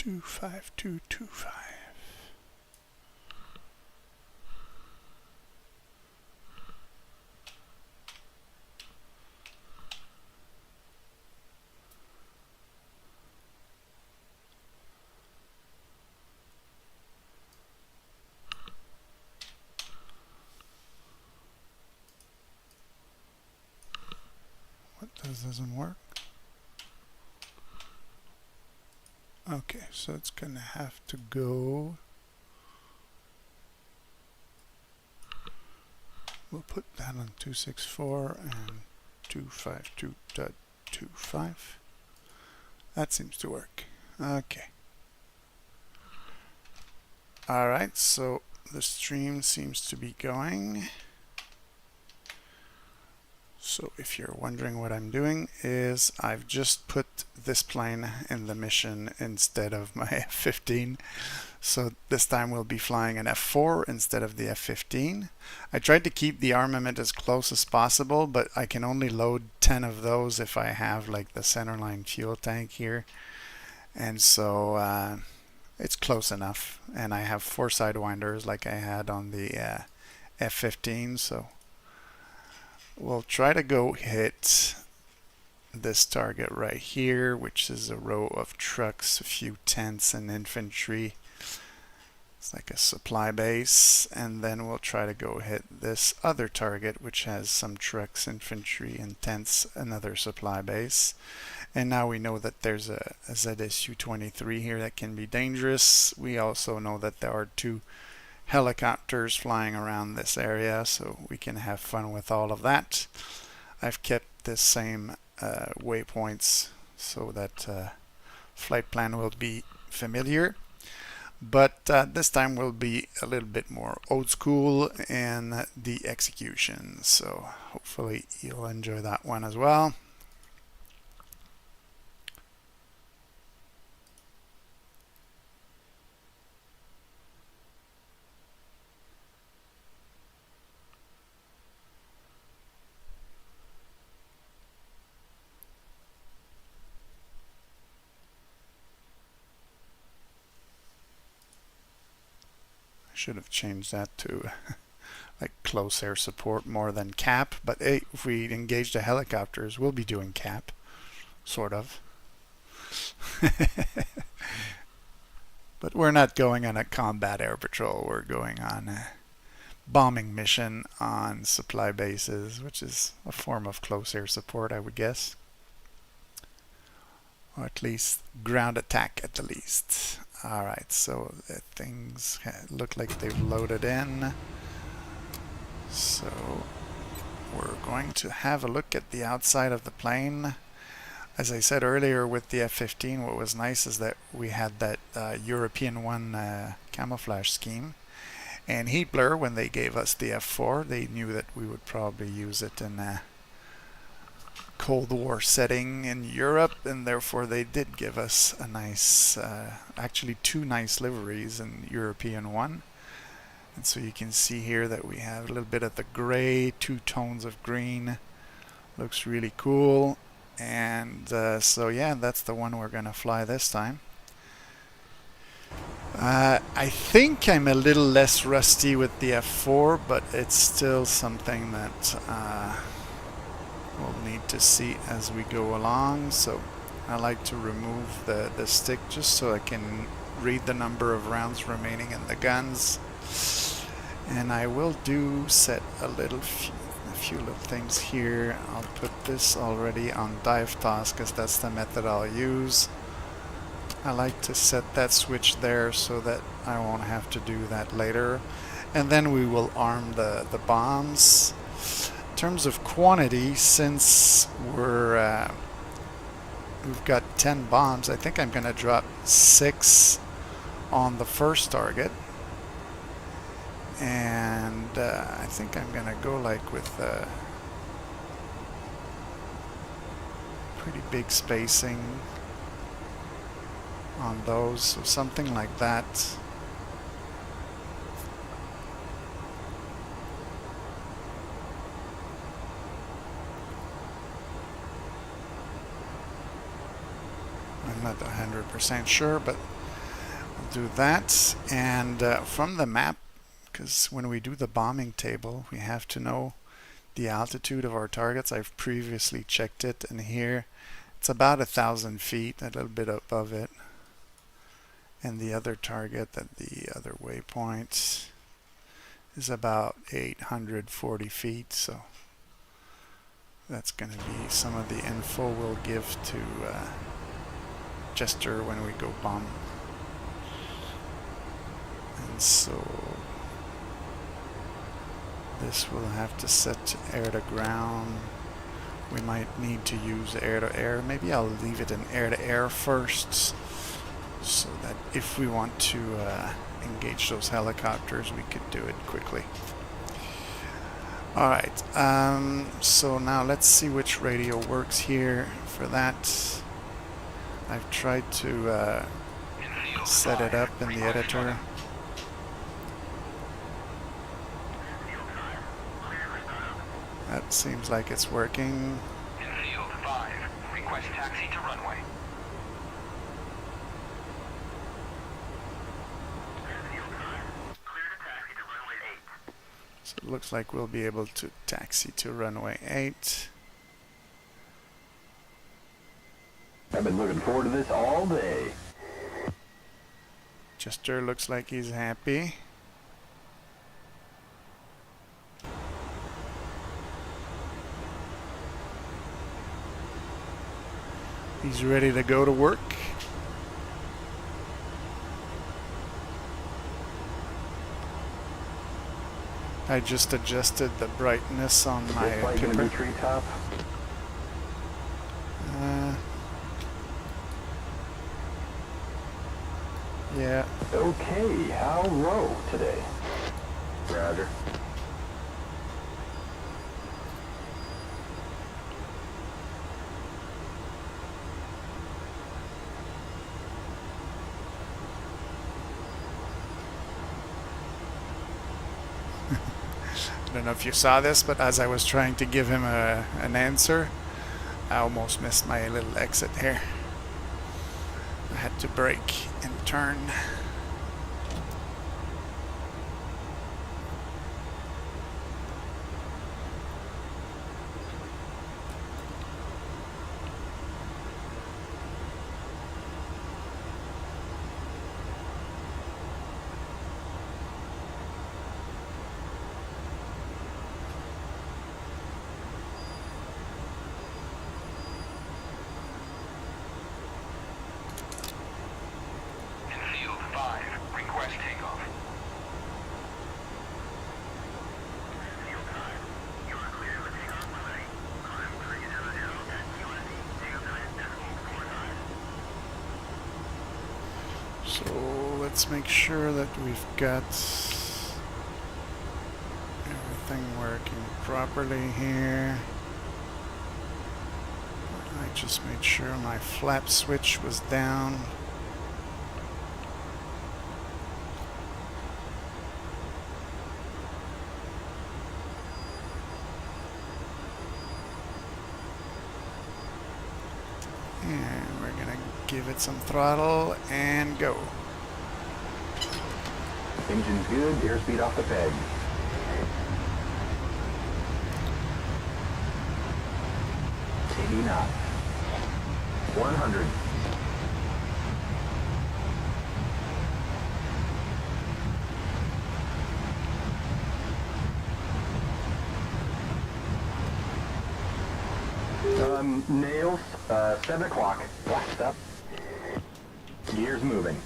25225. What doesn't work? Okay, so it's gonna have to go. We'll put that on 264 and 252.25. That seems to work. Okay. Alright, so the stream seems to be going. So if you're wondering what I'm doing is I've just put this plane in the mission instead of my F-15. So this time we'll be flying an F-4 instead of the F-15. I tried to keep the armament as close as possible, but I can only load 10 of those if I have like the centerline fuel tank here. And so it's close enough. And I have 4 sidewinders like I had on the F-15. So we'll try to go hit this target right here, which is a row of trucks, a few tents and infantry. It's like a supply base. And then we'll try to go hit this other target, which has some trucks, infantry and tents, another supply base. And now we know that there's a ZSU-23 here that can be dangerous. We also know that there are 2 helicopters flying around this area, so we can have fun with all of that. I've kept the same waypoints so that flight plan will be familiar, but this time will be a little bit more old school in the execution, so hopefully you'll enjoy that one as well. Should have changed that to like close air support more than cap, but hey, if we engage the helicopters, we'll be doing cap, sort of. But we're not going on a combat air patrol, we're going on a bombing mission on supply bases, which is a form of close air support, I would guess. Or at least ground attack at the least. Alright, so things look like they've loaded in. So we're going to have a look at the outside of the plane. As I said earlier with the F-15, what was nice is that we had that European One camouflage scheme. And heat blur, when they gave us the F-4, they knew that we would probably use it in a Cold War setting in Europe, and therefore they did give us a nice, actually 2 nice liveries in European One. And so you can see here that we have a little bit of the gray, 2 tones of green. Looks really cool. And so yeah, that's the one we're gonna fly this time. I think I'm a little less rusty with the F4, but it's still something that we'll need to see as we go along. So I like to remove the stick just so I can read the number of rounds remaining in the guns. And I will set a few little things here. I'll put this already on dive toss because that's the method I'll use. I like to set that switch there so that I won't have to do that later. And then we will arm the bombs. In terms of quantity, since we've got 10 bombs, I think I'm going to drop 6 on the first target. And I think I'm going to go like with pretty big spacing on those, so something like that. I'm not 100% sure, but do that, and from the map, because when we do the bombing table, we have to know the altitude of our targets. I've previously checked it, and here it's about 1,000 feet, a little bit above it. And the other target at the other waypoint is about 840 feet, so that's going to be some of the info we'll give to Jester when we go bomb. And so this will have to set to air to ground. We might need to use air to air. Maybe I'll leave it in air to air first, so that if we want to engage those helicopters, we could do it quickly. Alright, so now let's see which radio works here. For that, I've tried to set it up in the editor. That seems like it's working. Field 5, request taxi to runway. So it looks like we'll be able to taxi to runway 8. I've been looking forward to this all day. Jester looks like he's happy. He's ready to go to work. I just adjusted the brightness on my Gonna be treetop. Yeah. Okay, how low today? Roger. I don't know if you saw this, but as I was trying to give him an answer, I almost missed my little exit here. I had to brake and turn. Field 5, request takeoff. Field 5, you are clear for takeoff runway. Climb 300 at QSD 29.45. So let's make sure that we've got everything working properly here. I just made sure my flap switch was down. And we're gonna give it some throttle and go. Engine's good, airspeed off the peg. Taking up. 100. Nails, 7 o'clock. Blast up. Gears moving.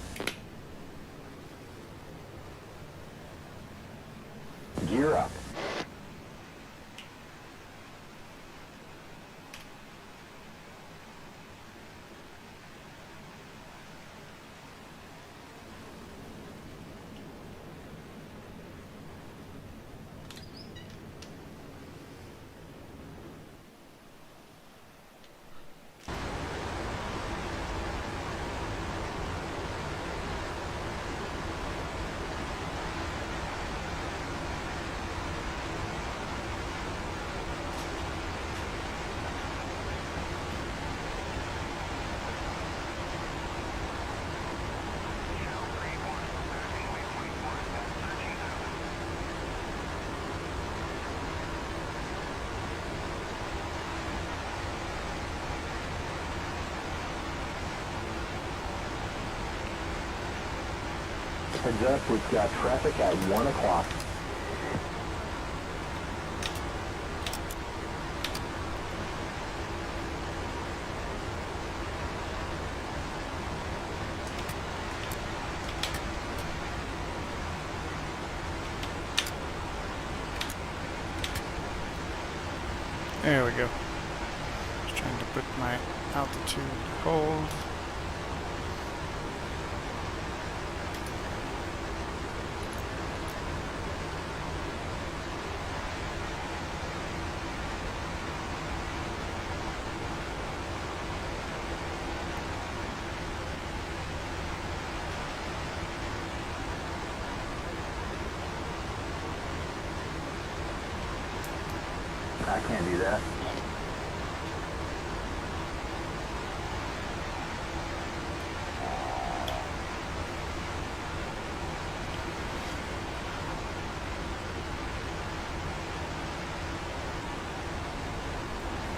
Gear up. Heads up, we've got traffic at 1 o'clock. There we go. Just trying to put my altitude hold. I can't do that.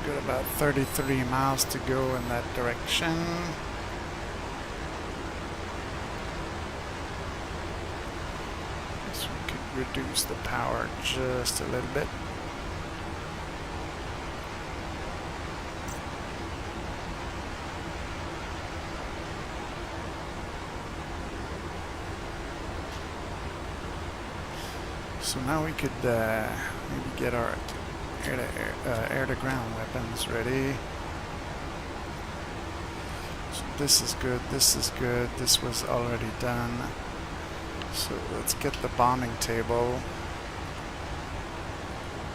Got about 33 miles to go in that direction. Guess we could reduce the power just a little bit. So now we could maybe get our air-to-ground weapons ready. So this is good, this is good, this was already done. So let's get the bombing table.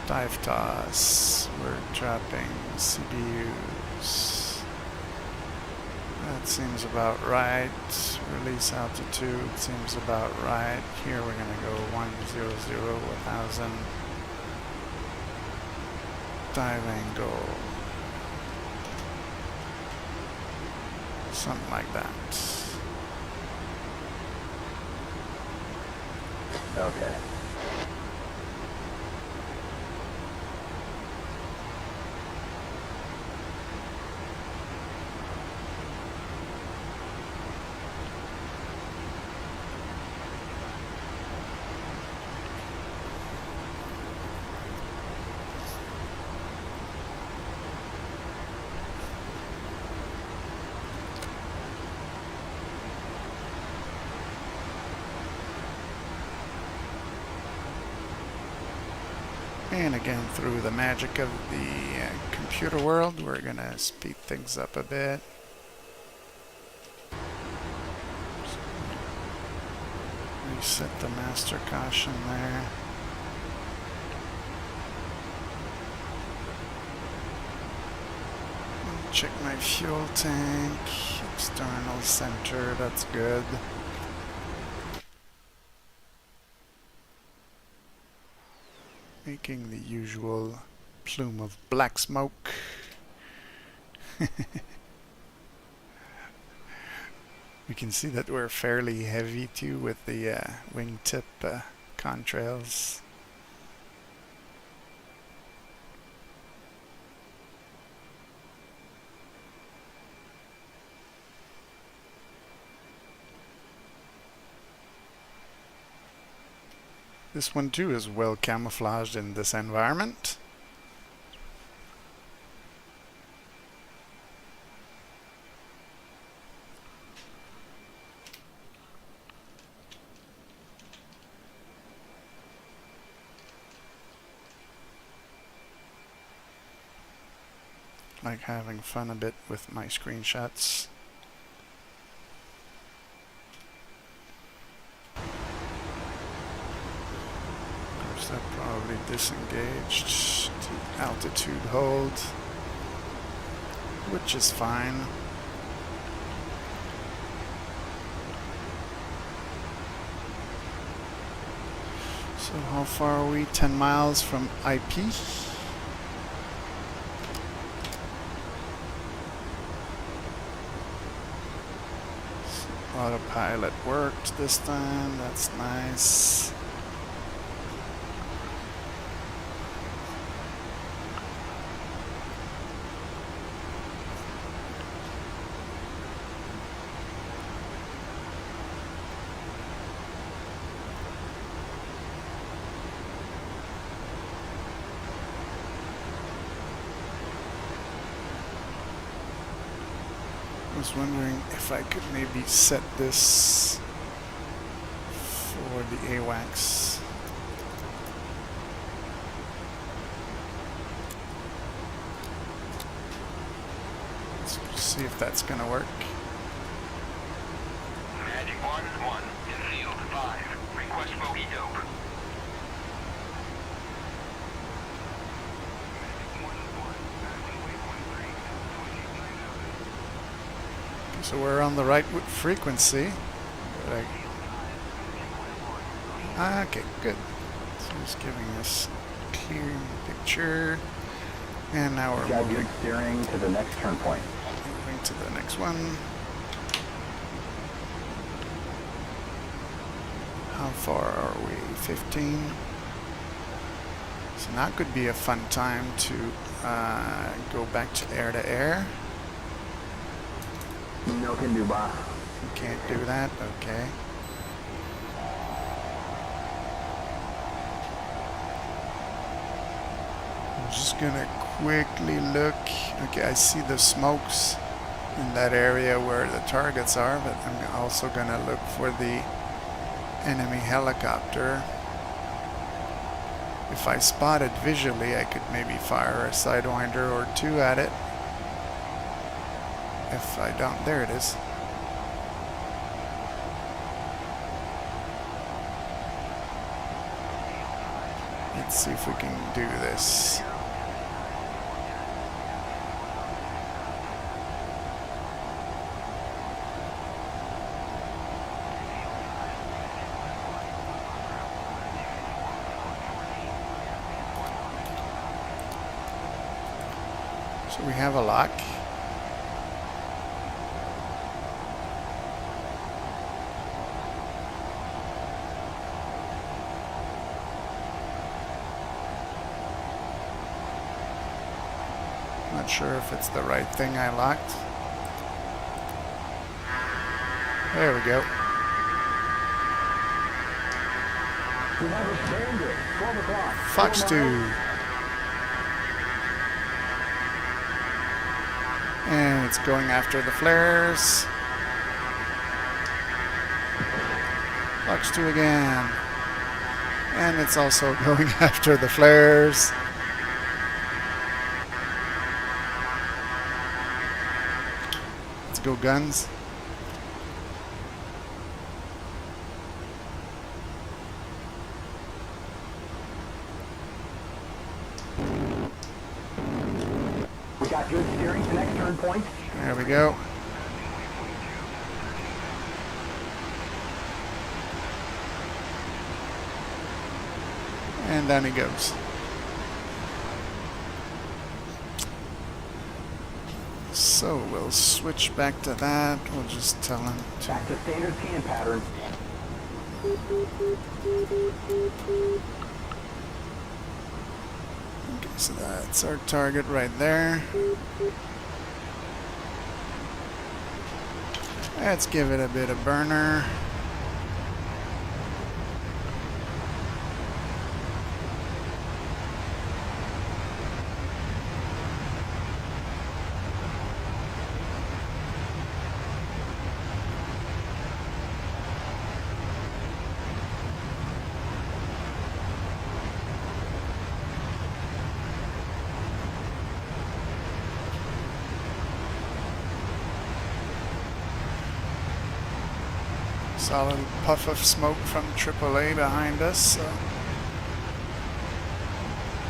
Dive toss, we're dropping CBUs. That seems about right. Release altitude seems about right. Here we're gonna go 100, 1000. Dive angle. Something like that. Okay. And again, through the magic of the computer world, we're going to speed things up a bit. Reset the master caution there. Check my fuel tank. External center, that's good. Making the usual plume of black smoke. We can see that we're fairly heavy too with the wingtip contrails. This one too is well camouflaged in this environment. Like having fun a bit with my screenshots. That probably disengaged to altitude hold, which is fine. So how far are we? 10 miles from IP. So autopilot worked this time, that's nice. was wondering if I could maybe set this for the AWACS. Let's see if that's going to work. Magic 1-1 in field 5. Request bogey dope. So we're on the right frequency. Okay, good. So it's giving us a clear picture. And now we're Got moving good steering to the next turn point. to the next one. How far are we? 15. So now could be a fun time to go back to air. No can do, boss. Can't do that, okay. I'm just gonna quickly look. Okay, I see the smokes in that area where the targets are, but I'm also gonna look for the enemy helicopter. If I spot it visually, I could maybe fire a Sidewinder or two at it. If I don't, there it is. Let's see if we can do this. So we have a lock. Not sure if it's the right thing I locked. There we go. We have a bandit. 12 o'clock. Fox 2. And it's going after the flares. Fox 2 again. And it's also going after the flares. Let's go guns. We got good steering to next turn point. There we go. And down he goes. So we'll switch back to that. We'll just tell him to... Back to standard can pattern. Okay, so that's our target right there. Let's give it a bit of burner. Saw a little puff of smoke from AAA behind us, so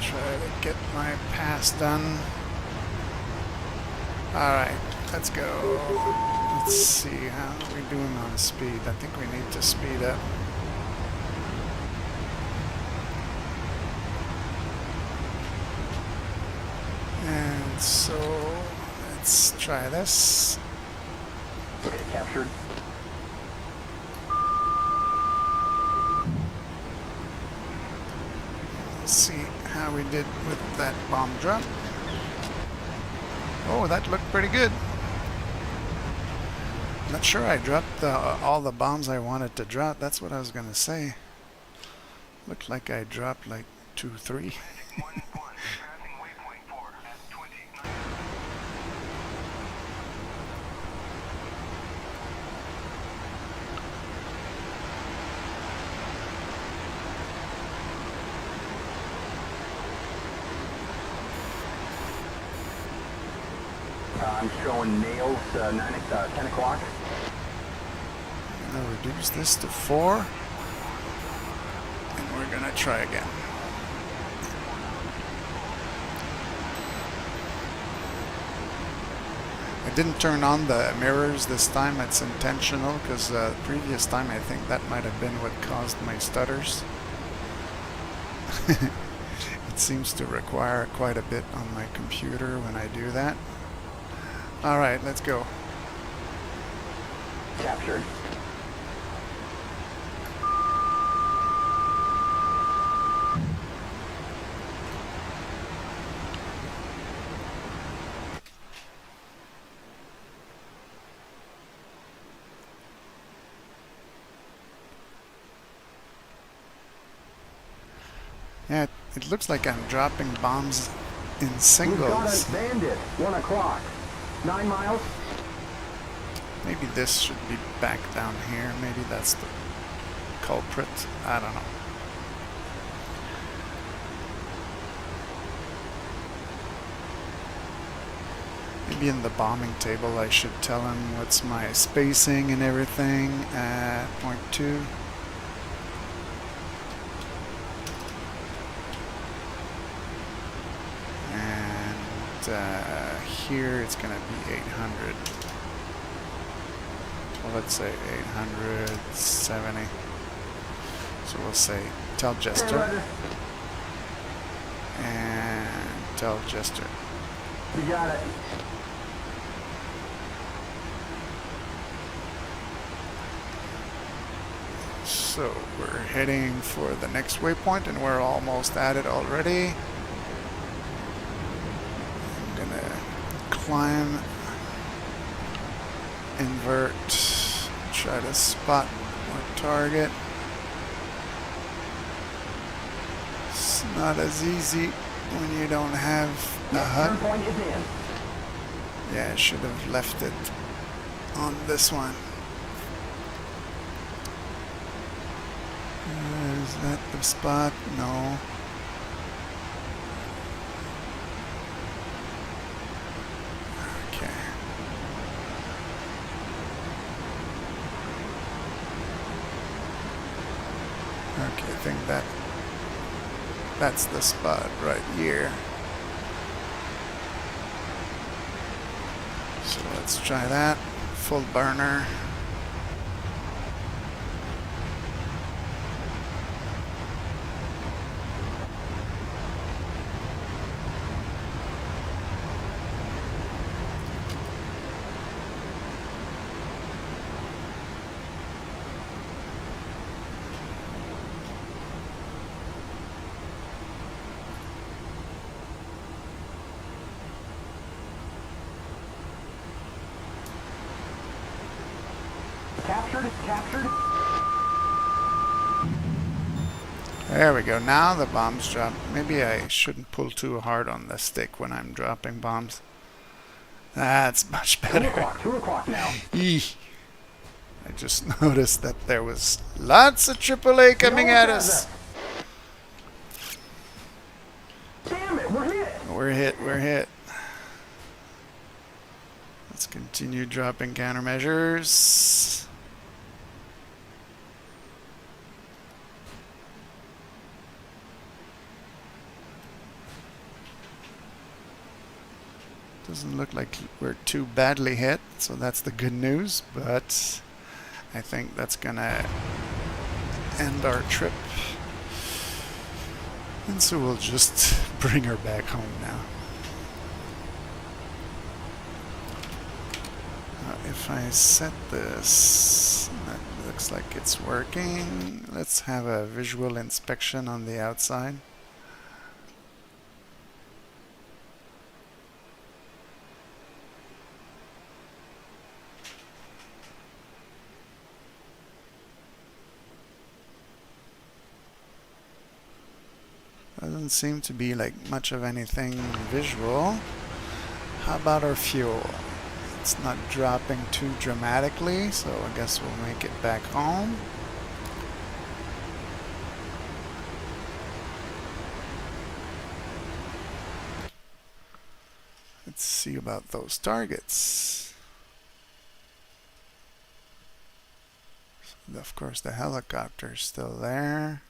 try to get my pass done. Alright, let's go. Let's see, how are we doing on speed? I think we need to speed up. And so, let's try this. Okay, captured. See how we did with that bomb drop. Oh, that looked pretty good. Not sure I dropped all the bombs I wanted to drop. That's what I was gonna say. Looked like I dropped like 2, 3. I'm showing nails 10 o'clock. I'm gonna reduce this to 4. And we're gonna try again. I didn't turn on the mirrors this time. It's intentional because the previous time I think that might have been what caused my stutters. It seems to require quite a bit on my computer when I do that. Alright, let's go. Captured. Yeah, it looks like I'm dropping bombs in We've got singles. a bandit. 1 o'clock. 9 miles. Maybe this should be back down here. Maybe that's the culprit. I don't know. Maybe in the bombing table I should tell him what's my spacing and everything at 0.2. And here it's gonna be 800. Well, let's say 870. So we'll say tell Jester and tell Jester. You got it. So we're heading for the next waypoint and we're almost at it already. I'm gonna climb, invert, try to spot our target. It's not as easy when you don't have a Turn HUD. point is in. Yeah, I should have left it on this one. Is that the spot? No. Okay. Okay, I think that's the spot right here. So let's try that. Full burner. Captured. Captured. There we go. Now the bombs drop. Maybe I shouldn't pull too hard on the stick when I'm dropping bombs. That's much 2 better. o'clock. 2 o'clock now. Eeh. I just noticed that there was lots of AAA coming at us. Damn it, we're hit. We're hit, we're hit. Let's continue dropping countermeasures. Doesn't look like we're too badly hit, so that's the good news, but I think that's gonna end our trip. And so we'll just bring her back home now. If I set this, that looks like it's working. Let's have a visual inspection on the outside. Doesn't seem to be like much of anything visual. How about our fuel? It's not dropping too dramatically, so I guess we'll make it back home. Let's see about those targets. So of course the helicopter's still there.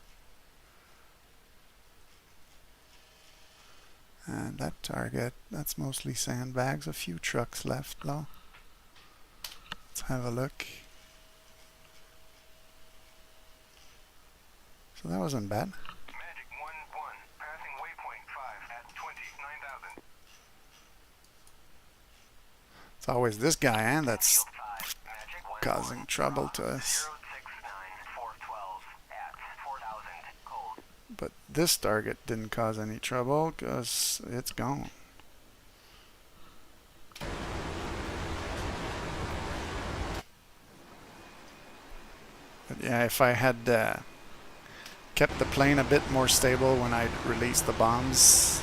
And that target, that's mostly sandbags. A few trucks left though. Let's have a look. So that wasn't bad. Magic 1-1, passing waypoint 5 at 29,000. It's always this guy, and that's Field 5, Magic 1-1, causing trouble to us. 069-412 at 4,000 cold. But this target didn't cause any trouble because it's gone. But yeah, if I had kept the plane a bit more stable when I released the bombs,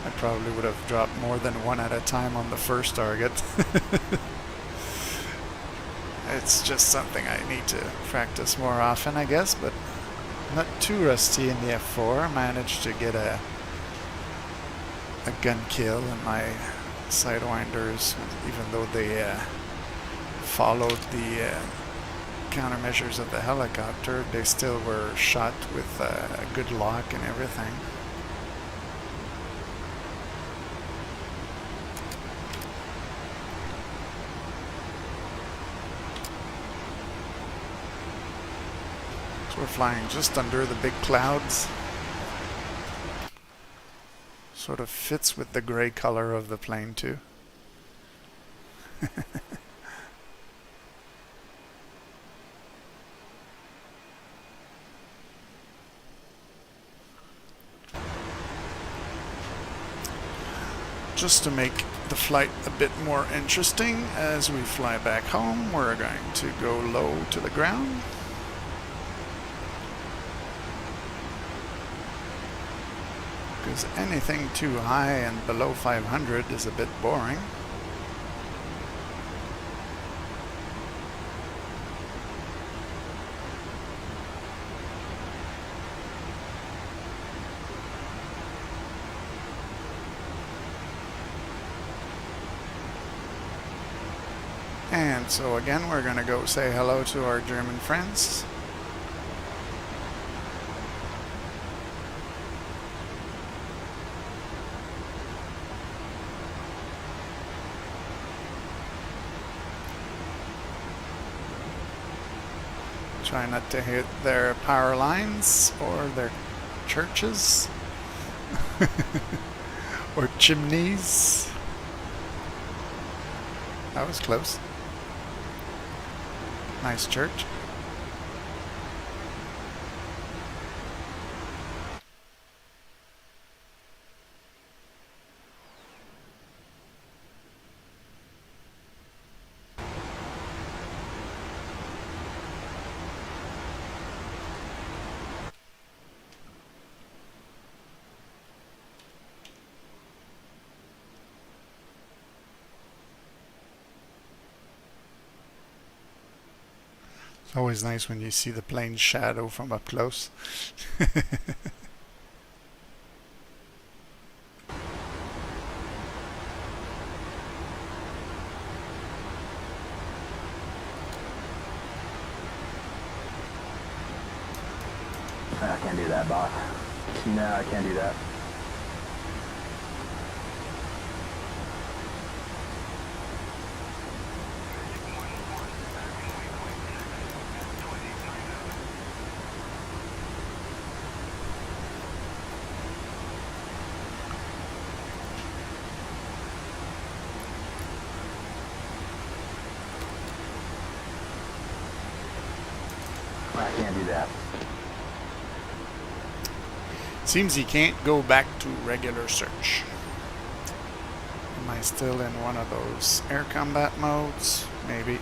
I probably would have dropped more than one at a time on the first target. It's just something I need to practice more often, I guess, but not too rusty in the F4. Managed to get a gun kill in my sidewinders, even though they followed the countermeasures of the helicopter. They still were shot with a good lock and everything. So we're flying just under the big clouds. Sort of fits with the gray color of the plane too. Just to make the flight a bit more interesting, as we fly back home, we're going to go low to the ground. Because anything too high and below 500 is a bit boring. And so again, we're going to go say hello to our German friends. Try not to hit their power lines or their churches or chimneys. That was close. Nice church. It's always nice when you see the plane's shadow from up close. I can't do that, boss. No, I can't do that. I can't do that. Seems he can't go back to regular search. Am I still in one of those air combat modes? Maybe.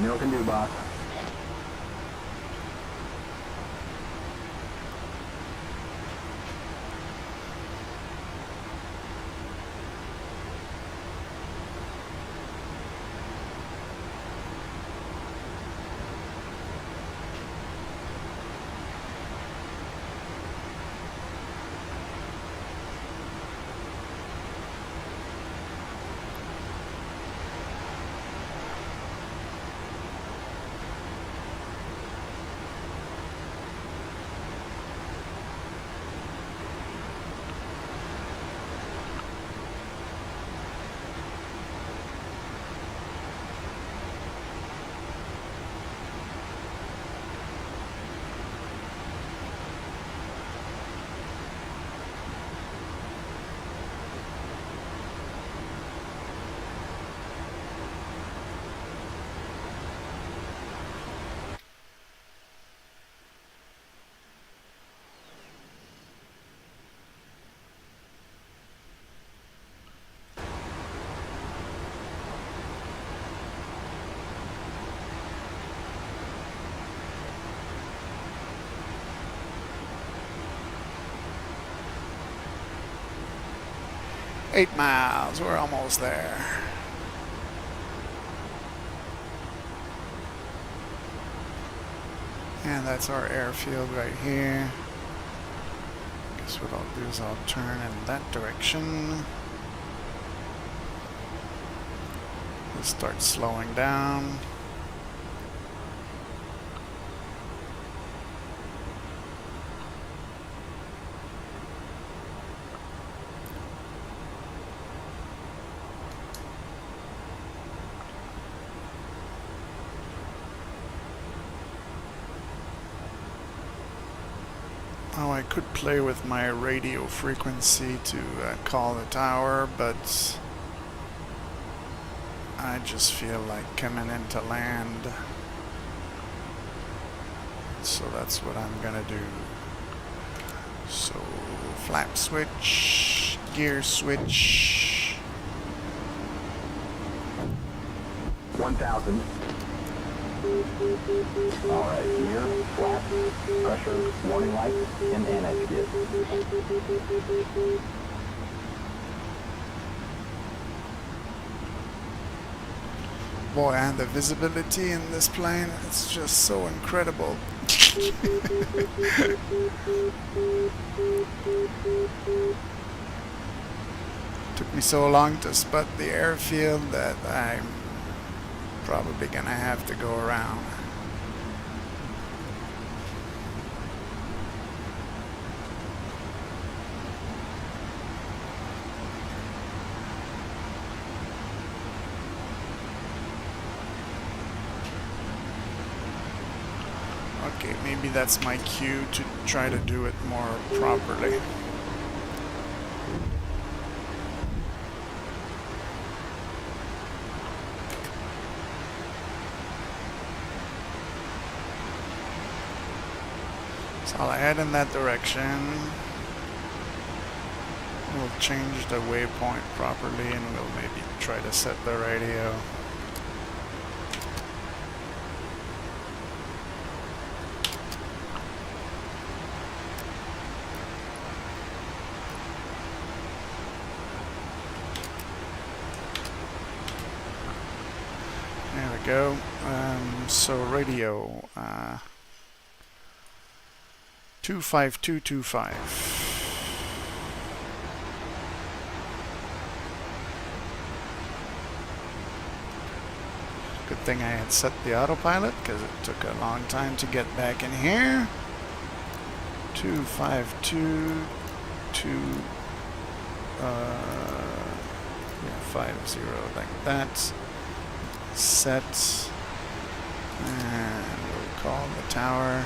No can do, boss. 8 miles, we're almost there. And that's our airfield right here. Guess what I'll do is I'll turn in that direction. We'll start slowing down. Oh, I could play with my radio frequency to call the tower, but I just feel like coming into land. So that's what I'm gonna do. So, flap switch, gear switch. 1,000. Alright, gear, flap, pressure, warning lights, and anti-skid. Boy, and the visibility in this plane, it's just so incredible. Took me so long to spot the airfield that I'm probably gonna have to go around. Okay, maybe that's my cue to try to do it more properly. So I'll head in that direction. We'll change the waypoint properly and we'll maybe try to set the radio. There we go. So radio 25225. Good thing I had set the autopilot because it took a long time to get back in here. 25250 like that. Set, and we'll call the tower.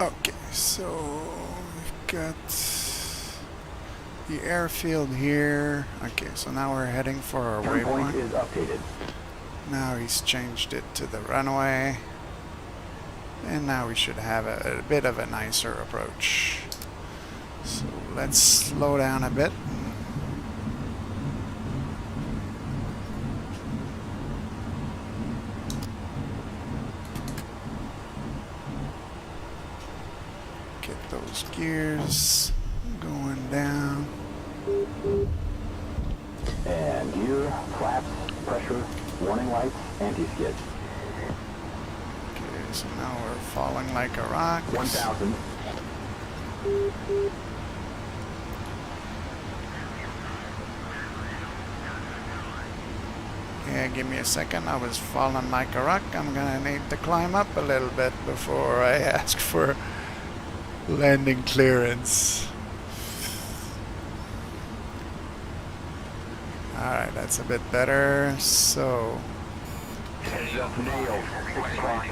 Okay, so we've got the airfield here. Okay, so now we're heading for our Waypoint waypoint. is updated. Now he's changed it to the runway. And now we should have a bit of a nicer approach. So let's slow down a bit. Get those gears going down. And gear, flaps, pressure, warning lights, anti-skid. Okay, so now we're falling like a rock. 1,000. Yeah, give me a second. I was falling like a rock. I'm gonna need to climb up a little bit before I ask for landing clearance. Alright, that's a bit better. So, Heads up nailed. 6 o'clock.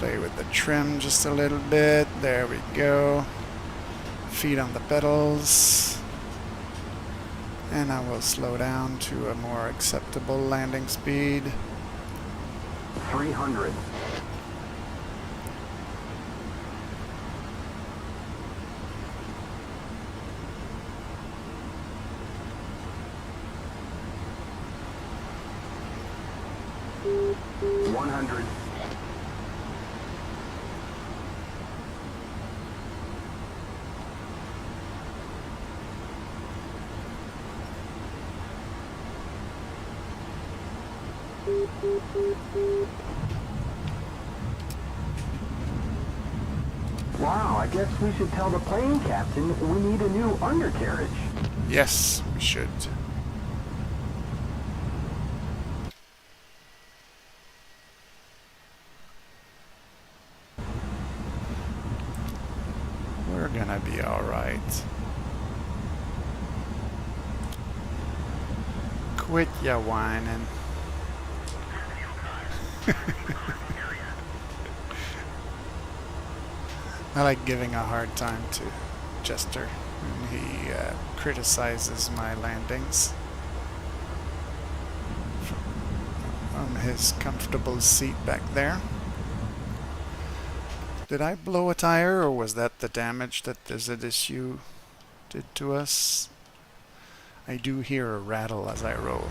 play with the trim just a little bit. There we go. Feet on the pedals. And I will slow down to a more acceptable landing speed. 300. Wow, I guess we should tell the plane captain we need a new undercarriage. Yes, we should. We're gonna be alright. Quit ya whining. I like giving a hard time to Jester when he criticizes my landings on his comfortable seat back there. Did I blow a tire, or was that the damage that the ZSU did to us? I do hear a rattle as I roll.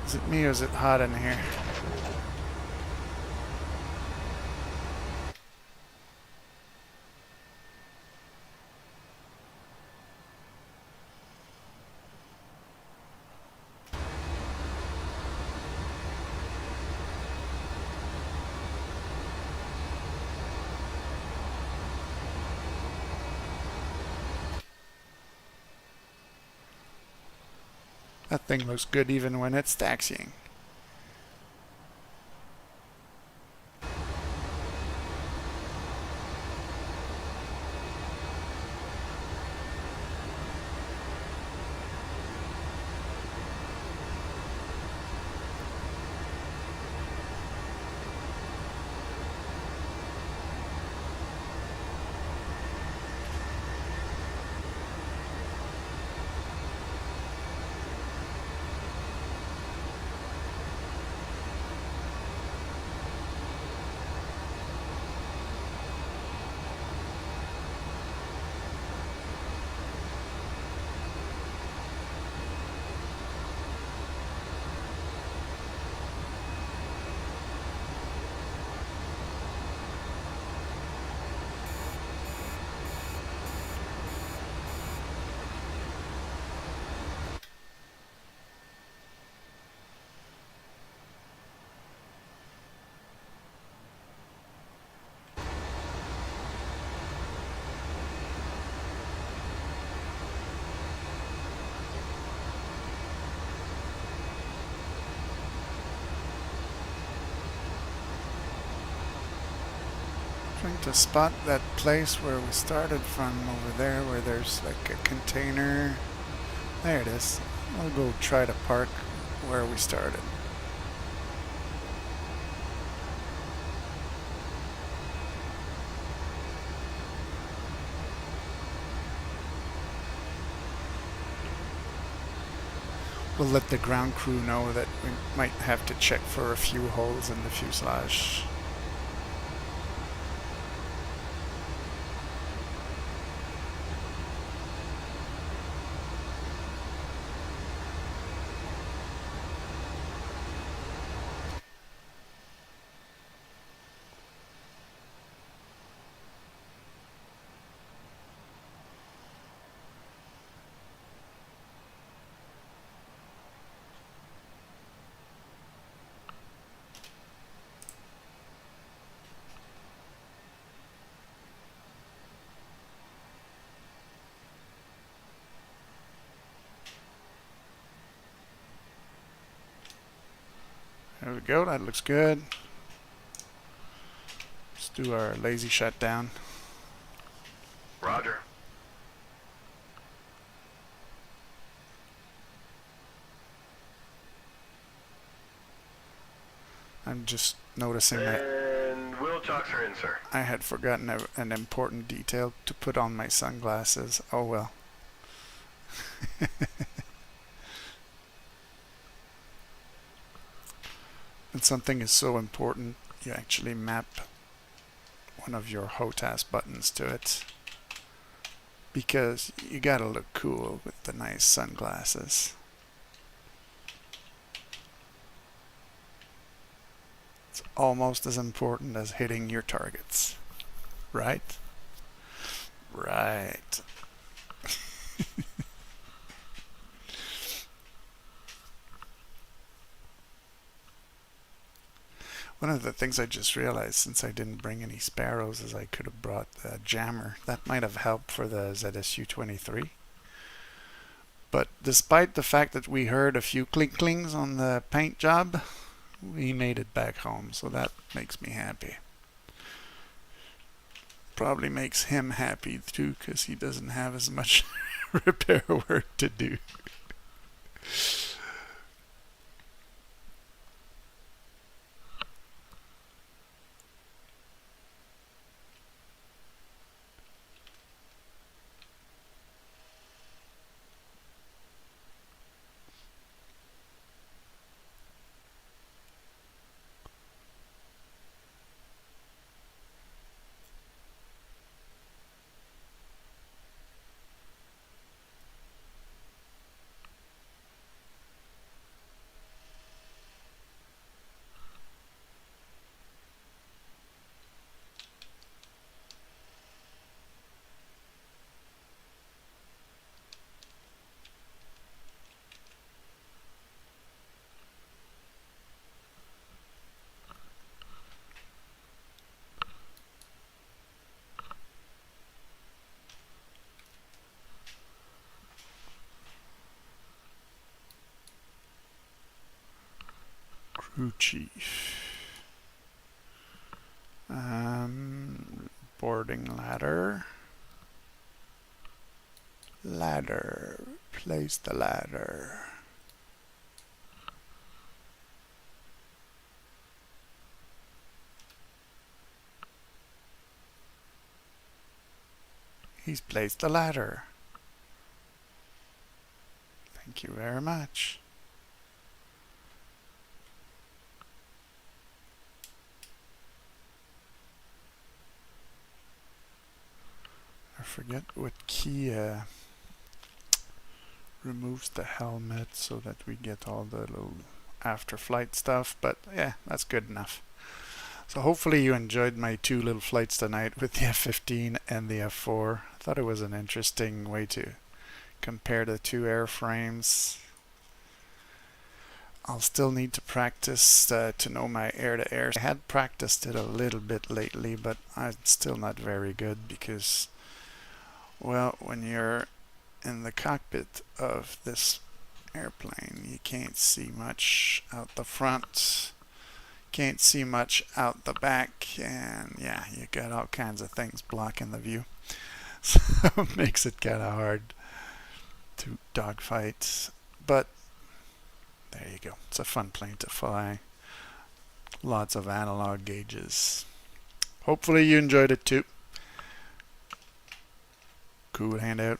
Is it me or is it hot in here? That thing looks good even when it's taxiing. Trying to spot that place where we started from over there, where there's like a container. There it is. I'll go try to park where we started. We'll let the ground crew know that we might have to check for a few holes in the fuselage. There we go, that looks good. Let's do our lazy shutdown. Roger. I'm just noticing that And wheel chocks are in, sir. I had forgotten an important detail to put on my sunglasses. Oh well. When something is so important, you actually map one of your HOTAS buttons to it. Because you gotta look cool with the nice sunglasses. It's almost as important as hitting your targets. Right? Right. One of the things I just realized, since I didn't bring any sparrows, is I could have brought a jammer. That might have helped for the ZSU-23. But despite the fact that we heard a few clink-clings on the paint job, we made it back home, so that makes me happy. Probably makes him happy too, because he doesn't have as much repair work to do. Crew chief. Boarding ladder. Ladder. Place the ladder. He's placed the ladder. Thank you very much. I forget what key removes the helmet so that we get all the little after flight stuff, but yeah, that's good enough. So hopefully you enjoyed my two little flights tonight with the F-15 and the F-4. I thought it was an interesting way to compare the two airframes. I'll still need to practice to know my air-to-air. I had practiced it a little bit lately, but I'm still not very good because, well, when you're in the cockpit of this airplane, you can't see much out the front, can't see much out the back, and yeah, you got all kinds of things blocking the view. So it makes it kind of hard to dogfight, but there you go. It's a fun plane to fly. Lots of analog gauges. Hopefully you enjoyed it too. Cool hand out.